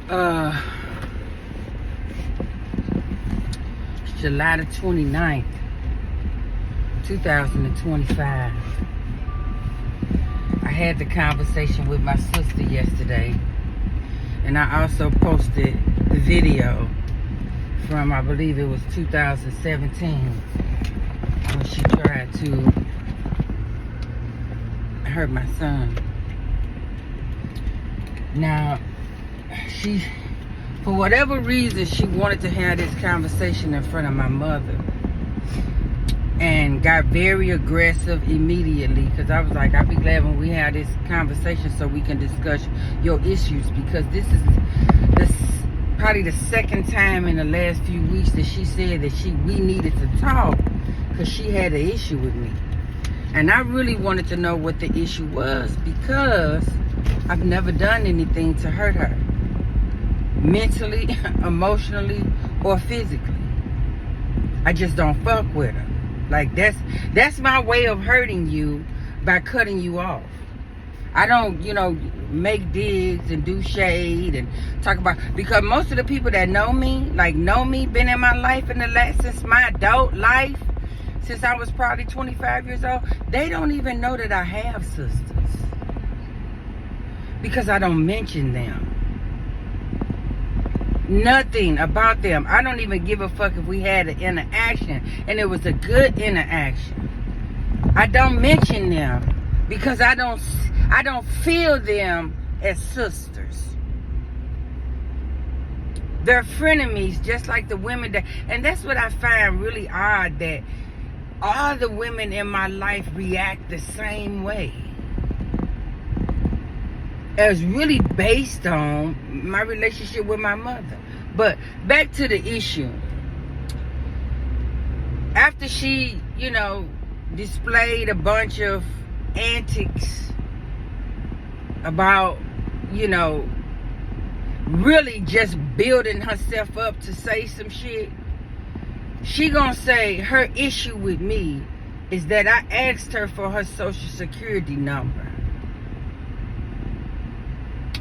uh July the 29th, 2025. I had the conversation with my sister yesterday, and I also posted the video from, I believe it was 2017, when she tried to hurt my son. Now, she, for whatever reason, she wanted to have this conversation in front of my mother, and got very aggressive immediately, because I was like, I'll be glad when we have this conversation so we can discuss your issues, because this is probably the second time in the last few weeks that she said that we needed to talk because she had an issue with me. And I really wanted to know what the issue was, because I've never done anything to hurt her, mentally, emotionally, or physically. I just don't fuck with her. Like, that's my way of hurting you, by cutting you off. I don't, make digs and do shade and talk about, because most of the people that know me, been in my life since my adult life, since I was probably 25 years old, they don't even know that I have sisters, because I don't mention them. Nothing about them. I don't even give a fuck if we had an interaction and it was a good interaction. I don't mention them because I don't feel them as sisters. They're frenemies, just like the women and that's what I find really odd, that all the women in my life react the same way. It's really based on my relationship with my mother. But back to the issue. After she, displayed a bunch of antics about, really just building herself up to say some shit, she gonna say her issue with me is that I asked her for her social security number.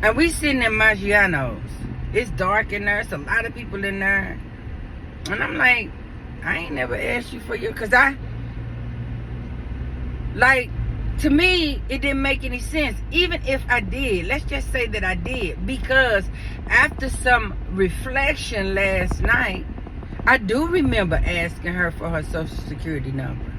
And we sitting in Maggiano's. It's dark in there. It's a lot of people in there. And I'm like, I ain't never asked you for your... Because to me, it didn't make any sense. Even if I did, let's just say that I did. Because after some reflection last night, I do remember asking her for her social security number.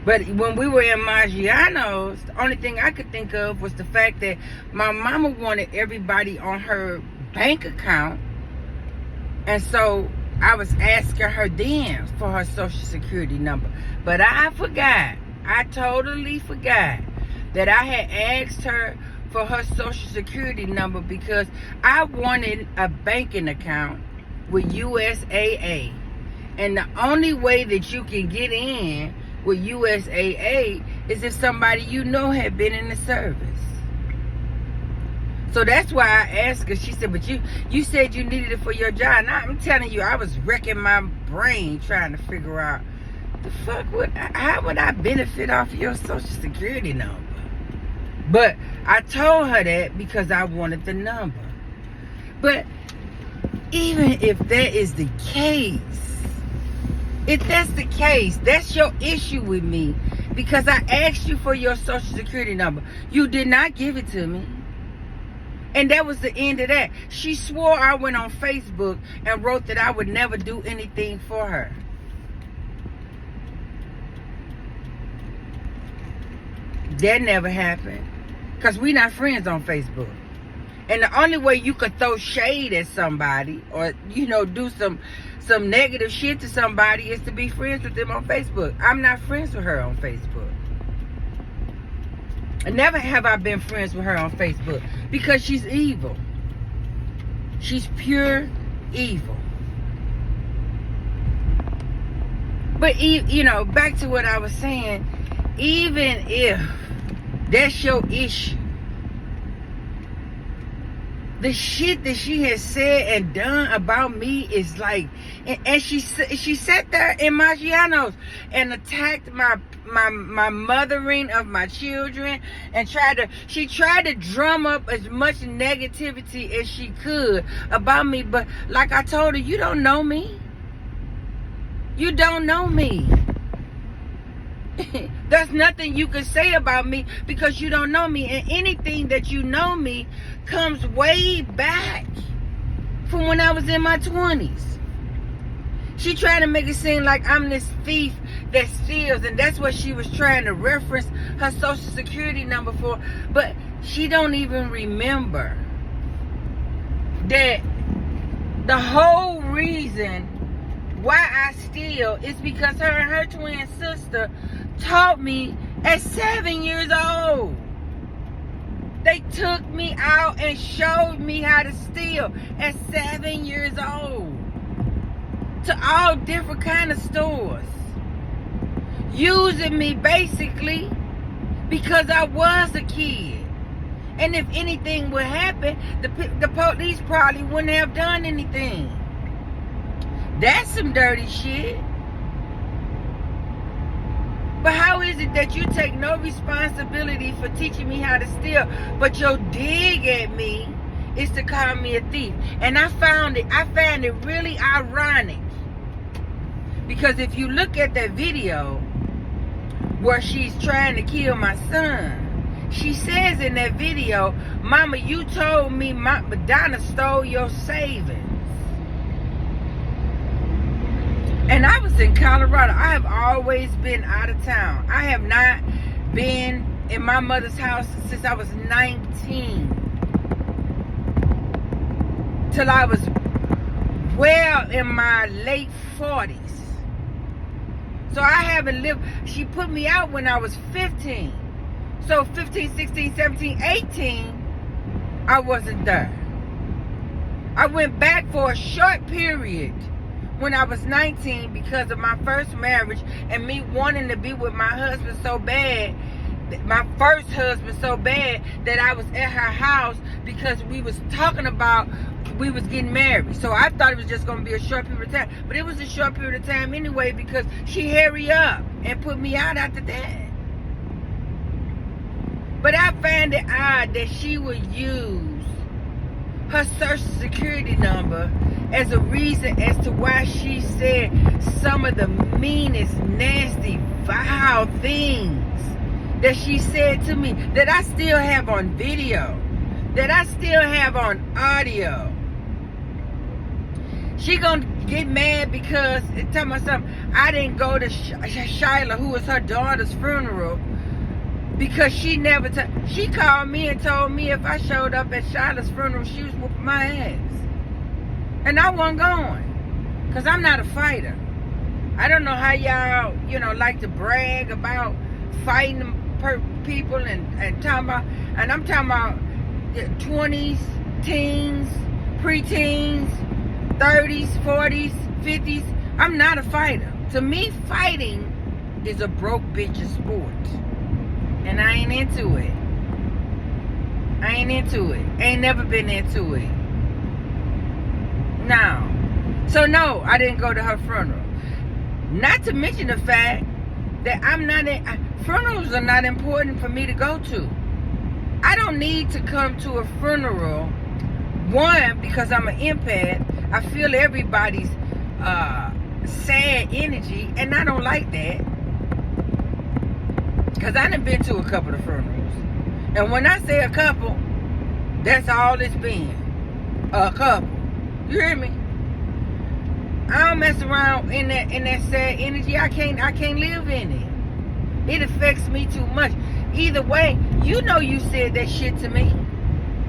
But when we were in Maggiano's, the only thing I could think of was the fact that my mama wanted everybody on her bank account. And so I was asking her then for her social security number. But I forgot. I totally forgot that I had asked her for her social security number because I wanted a banking account with USAA. And the only way that you can get in with USAA is if somebody had been in the service. So that's why I asked her. She said, but you said you needed it for your job. Now I'm telling you, I was wrecking my brain trying to figure out how would I benefit off your social security number? But I told her that because I wanted the number. But even if that is the case, if that's the case, that's your issue with me, because I asked you for your social security number. You did not give it to me. And that was the end of that. She swore I went on Facebook and wrote that I would never do anything for her. That never happened, because we're not friends on Facebook. And the only way you could throw shade at somebody or, do some negative shit to somebody is to be friends with them on Facebook. I'm not friends with her on Facebook. And never have I been friends with her on Facebook, because she's evil. She's pure evil. But, back to what I was saying, even if that's your issue, the shit that she has said and done about me is like, and she sat there in Maggiano's and attacked my my mothering of my children, and she tried to drum up as much negativity as she could about me. But like I told her, you don't know me. You don't know me. There's nothing you can say about me because you don't know me. And anything that you know me comes way back from when I was in my 20s. She tried to make it seem like I'm this thief that steals, and that's what she was trying to reference her social security number for. But she don't even remember that the whole reason why I steal is because her and her twin sister taught me at 7 years old. They took me out and showed me how to steal at 7 years old. To all different kind of stores. Using me basically because I was a kid. And if anything would happen, the police probably wouldn't have done anything. That's some dirty shit. But how is it that you take no responsibility for teaching me how to steal, but your dig at me is to call me a thief? And I found it really ironic. Because if you look at that video where she's trying to kill my son, she says in that video, "Mama, you told me Madonna stole your savings." And I was in Colorado. I have always been out of town. I have not been in my mother's house since I was 19. Till I was well in my late 40s. So I haven't lived. She put me out when I was 15. So 15, 16, 17, 18, I wasn't there. I went back for a short period when I was 19 because of my first marriage and me wanting to be with my husband so bad, my first husband so bad, that I was at her house because we was talking about we was getting married. So I thought it was just going to be a short period of time. But it was a short period of time anyway because she hurried up and put me out after that. But I find it odd that she would use her social security number as a reason as to why she said some of the meanest, nasty, vile things that she said to me, that I still have on video, that I still have on audio. She gonna get mad because, tell me something, I didn't go to Shyla, who was her daughter's funeral, because she never, she called me and told me if I showed up at Shyla's funeral, she was whooping my ass. And I wasn't going, because I'm not a fighter. I don't know how y'all, like to brag about fighting people and talking about, and I'm talking about 20s, teens, preteens, 30s, 40s, 50s. I'm not a fighter. To me, fighting is a broke bitch's sport. And I ain't into it. I ain't into it. Ain't never been into it. No. So no, I didn't go to her funeral. Not to mention the fact that funerals are not important for me to go to. I don't need to come to a funeral. One, because I'm an empath. I feel everybody's sad energy, and I don't like that. Because I done been to a couple of funerals. And when I say a couple, that's all it's been. A couple. You hear me? I don't mess around in that sad energy. I can't live in it. It affects me too much. Either way, you said that shit to me.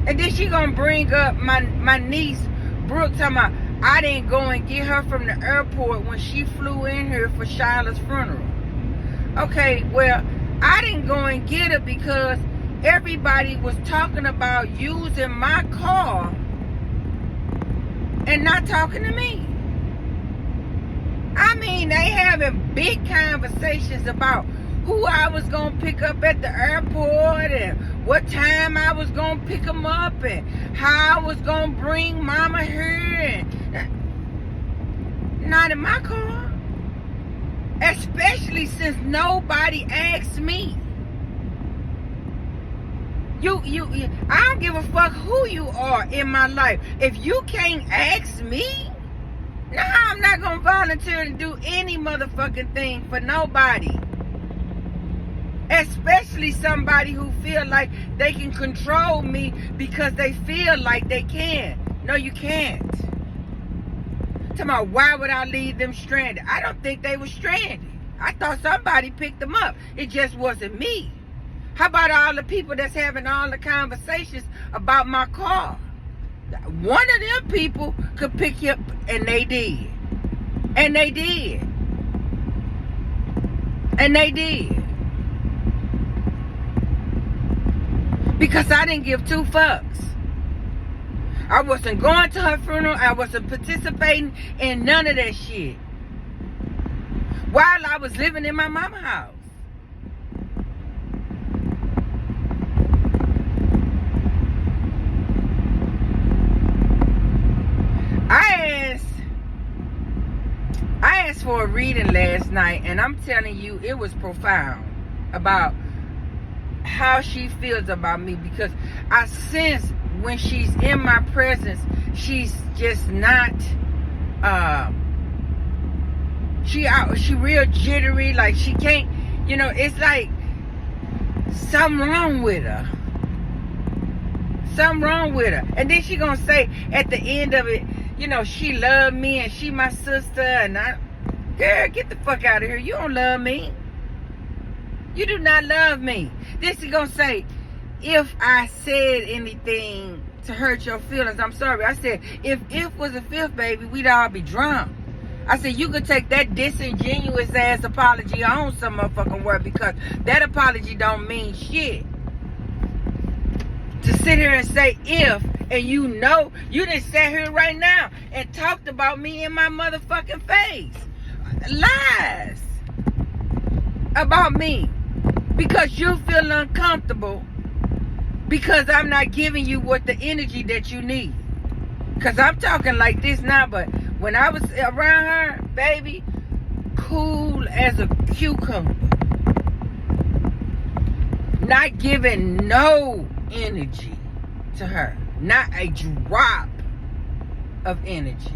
And then she gonna bring up my niece, Brooke, talking about I didn't go and get her from the airport when she flew in here for Shyla's funeral. Okay, well, I didn't go and get her because everybody was talking about using my car and not talking to me. I mean, they having big conversations about who I was going to pick up at the airport and what time I was going to pick them up and how I was going to bring mama here. And not in my car. Especially since nobody asked me. I don't give a fuck who you are in my life. If you can't ask me, nah, I'm not gonna volunteer to do any motherfucking thing for nobody. Especially somebody who feel like they can control me because they feel like they can. No, you can't. Talking about why would I leave them stranded? I don't think they were stranded. I thought somebody picked them up. It just wasn't me. How about all the people that's having all the conversations about my car? One of them people could pick you up, and they did. And they did. And they did. Because I didn't give two fucks. I wasn't going to her funeral. I wasn't participating in none of that shit. While I was living in my mama's house. I asked for a reading last night, and I'm telling you, it was profound about how she feels about me, because I sense when she's in my presence, she's just not she real jittery, like she can't, it's like something wrong with her. Something wrong with her. And then she gonna say at the end of it, she loved me and she my sister, and girl, get the fuck out of here. You don't love me. You do not love me. Then she gonna say, if I said anything to hurt your feelings, I'm sorry. I said, if was a fifth, baby, we'd all be drunk. I said, you could take that disingenuous ass apology on some motherfucking word, because that apology don't mean shit. To sit here and say if, and you done sat here right now and talked about me in my motherfucking face. Lies about me. Because you feel uncomfortable because I'm not giving you what the energy that you need. Because I'm talking like this now, but when I was around her, baby, cool as a cucumber. Not giving no energy to her. Not a drop of energy.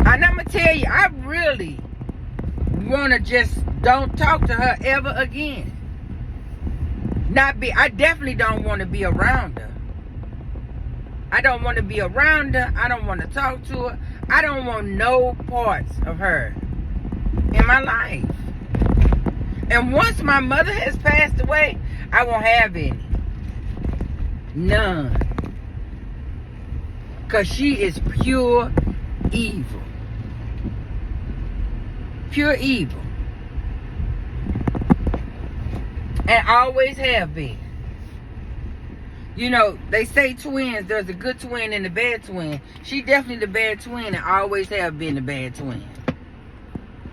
And I'm going to tell you, I really want to just don't talk to her ever again. I definitely don't want to be around her. I don't want to be around her. I don't want to talk to her. I don't want no parts of her in my life. And once my mother has passed away, I won't have any. None. Because she is pure evil. Pure evil. And always have been. They say twins, there's a good twin and a bad twin. She definitely the bad twin and always have been the bad twin.